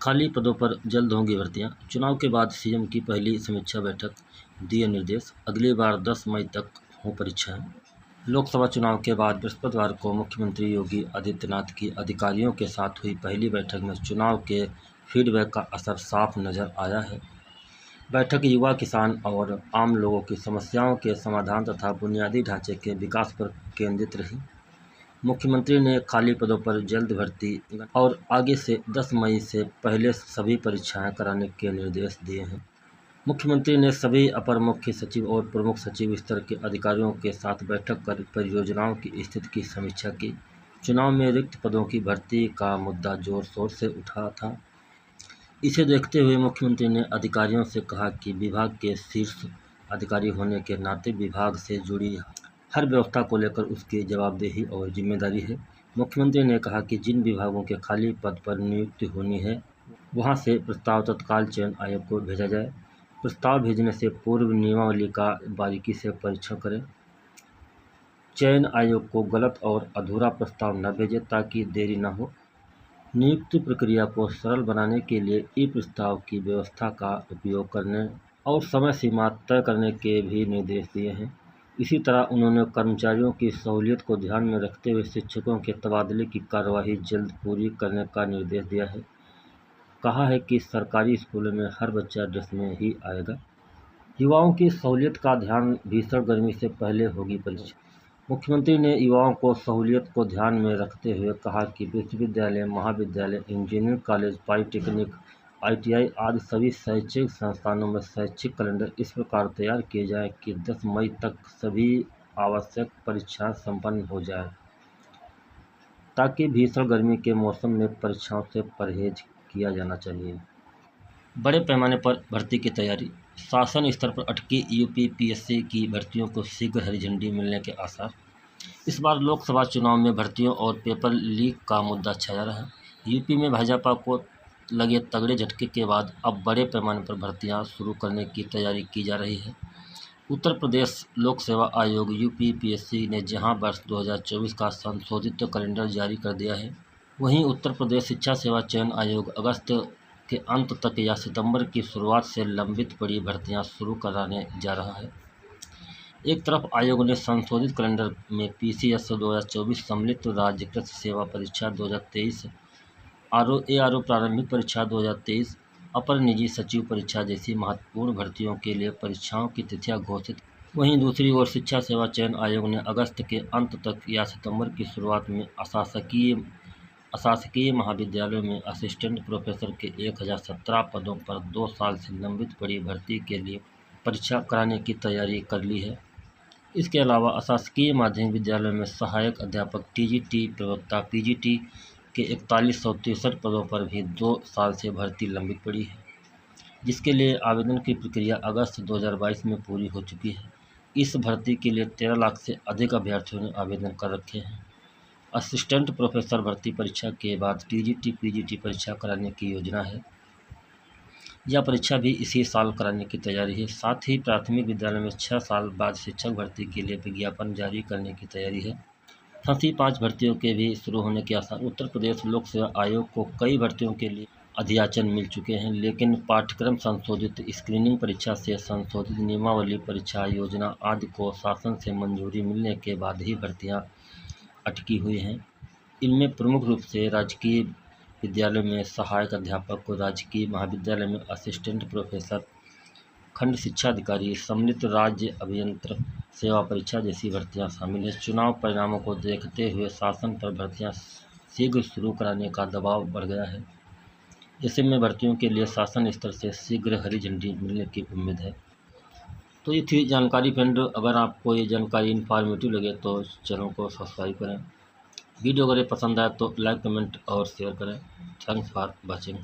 खाली पदों पर जल्द होंगी भर्तियां। चुनाव के बाद सीएम की पहली समीक्षा बैठक, दिए निर्देश। अगली बार 10 मई तक हों परीक्षाएं। लोकसभा चुनाव के बाद बृहस्पतिवार को मुख्यमंत्री योगी आदित्यनाथ की अधिकारियों के साथ हुई पहली बैठक में चुनाव के फीडबैक का असर साफ नजर आया है। बैठक युवा, किसान और आम लोगों की समस्याओं के समाधान तथा बुनियादी ढांचे के विकास पर केंद्रित रही। मुख्यमंत्री ने खाली पदों पर जल्द भर्ती और आगे से 10 मई से पहले सभी परीक्षाएं कराने के निर्देश दिए हैं। मुख्यमंत्री ने सभी अपर मुख्य सचिव और प्रमुख सचिव स्तर के अधिकारियों के साथ बैठक कर परियोजनाओं की स्थिति की समीक्षा की। चुनाव में रिक्त पदों की भर्ती का मुद्दा जोर शोर से उठा था। इसे देखते हुए मुख्यमंत्री ने अधिकारियों से कहा कि विभाग के शीर्ष अधिकारी होने के नाते विभाग से जुड़ी हर व्यवस्था को लेकर उसकी जवाबदेही और जिम्मेदारी है। मुख्यमंत्री ने कहा कि जिन विभागों के खाली पद पर नियुक्ति होनी है, वहां से प्रस्ताव तत्काल चयन आयोग को भेजा जाए। प्रस्ताव भेजने से पूर्व नियमावली का बारीकी से परीक्षण करें। चयन आयोग को गलत और अधूरा प्रस्ताव न भेजे ताकि देरी न हो। नियुक्ति प्रक्रिया को सरल बनाने के लिए ई प्रस्ताव की व्यवस्था का उपयोग करने और समय सीमा तय करने के भी निर्देश दिए हैं। इसी तरह उन्होंने कर्मचारियों की सहूलियत को ध्यान में रखते हुए शिक्षकों के तबादले की कार्यवाही जल्द पूरी करने का निर्देश दिया है। कहा है कि सरकारी स्कूलों में हर बच्चा ड्रेस में ही आएगा। युवाओं की सहूलियत का ध्यान, भीषण गर्मी से पहले होगी परीक्षा। मुख्यमंत्री ने युवाओं को सहूलियत को ध्यान में रखते हुए कहा कि विश्वविद्यालय, महाविद्यालय, इंजीनियरिंग कॉलेज, पॉलिटेक्निक, आईटीआई आदि सभी शैक्षिक संस्थानों में शैक्षिक कैलेंडर इस प्रकार तैयार किए जाएं कि 10 मई तक सभी आवश्यक परीक्षाएं संपन्न हो जाएं, ताकि भीषण गर्मी के मौसम में परीक्षाओं से परहेज किया जाना चाहिए। बड़े पैमाने पर भर्ती की तैयारी। शासन स्तर पर अटकी यूपीपीएससी की भर्तियों को शीघ्र हरी झंडी मिलने के आसार। इस बार लोकसभा चुनाव में भर्तियों और पेपर लीक का मुद्दा छाया रहा। यूपी में भाजपा को लगे तगड़े झटके के बाद अब बड़े पैमाने पर भर्तियां शुरू करने की तैयारी की जा रही है। उत्तर प्रदेश लोक सेवा आयोग यूपीपीएससी ने जहां वर्ष 2024 का संशोधित कैलेंडर जारी कर दिया है, वहीं उत्तर प्रदेश शिक्षा सेवा चयन आयोग अगस्त के अंत तक या सितंबर की शुरुआत से लंबित पड़ी भर्तियां शुरू कराने जा रहा है। एक तरफ आयोग ने संशोधित कैलेंडर में पीसीएस 2024, सम्मिलित राज्यकृत सेवा परीक्षा 2023, एआरओ प्रारंभिक परीक्षा 2023, अपर निजी सचिव परीक्षा जैसी महत्वपूर्ण भर्तियों के लिए परीक्षाओं की तिथियां घोषित। वहीं दूसरी ओर शिक्षा सेवा चयन आयोग ने अगस्त के अंत तक या सितंबर की शुरुआत में अशासकीय महाविद्यालयों में असिस्टेंट प्रोफेसर के 1017 पदों पर 2 साल से लंबित पड़ी भर्ती के लिए परीक्षा कराने की तैयारी कर ली है। इसके अलावा अशासकीय माध्यमिक विद्यालयों में सहायक अध्यापक, टीजीटी प्रवक्ता, पीजीटी के 4163 पदों पर भी 2 साल से भर्ती लंबित पड़ी है, जिसके लिए आवेदन की प्रक्रिया अगस्त 2022 में पूरी हो चुकी है। इस भर्ती के लिए 13 लाख से अधिक अभ्यर्थियों ने आवेदन कर रखे हैं। असिस्टेंट प्रोफेसर भर्ती परीक्षा के बाद टीजीटी पीजीटी परीक्षा कराने की योजना है। यह परीक्षा भी इसी साल कराने की तैयारी है। साथ ही प्राथमिक विद्यालय में 6 साल बाद शिक्षक भर्ती के लिए विज्ञापन जारी करने की तैयारी है। फंसी 5 भर्तियों के भी शुरू होने के आसार। उत्तर प्रदेश लोक सेवा आयोग को कई भर्तियों के लिए अधियाचन मिल चुके हैं, लेकिन पाठ्यक्रम संशोधित, स्क्रीनिंग परीक्षा से संशोधित नियमावली, परीक्षा योजना आदि को शासन से मंजूरी मिलने के बाद ही भर्तियां अटकी हुई हैं। इनमें प्रमुख रूप से राजकीय विद्यालय में सहायक अध्यापक, राजकीय महाविद्यालय में असिस्टेंट प्रोफेसर, खंड शिक्षा अधिकारी, सम्मिलित राज्य अभियंत्र सेवा परीक्षा जैसी भर्तियां शामिल हैं। चुनाव परिणामों को देखते हुए शासन पर भर्तियां शीघ्र शुरू कराने का दबाव बढ़ गया है। ऐसे में भर्तियों के लिए शासन स्तर से शीघ्र हरी झंडी मिलने की उम्मीद है। तो ये थी जानकारी फ्रेंड। अगर आपको ये जानकारी इन्फॉर्मेटिव लगे तो चैनल को सब्सक्राइब करें। वीडियो अगर पसंद आए तो लाइक, कमेंट और शेयर करें। Thanks for watching.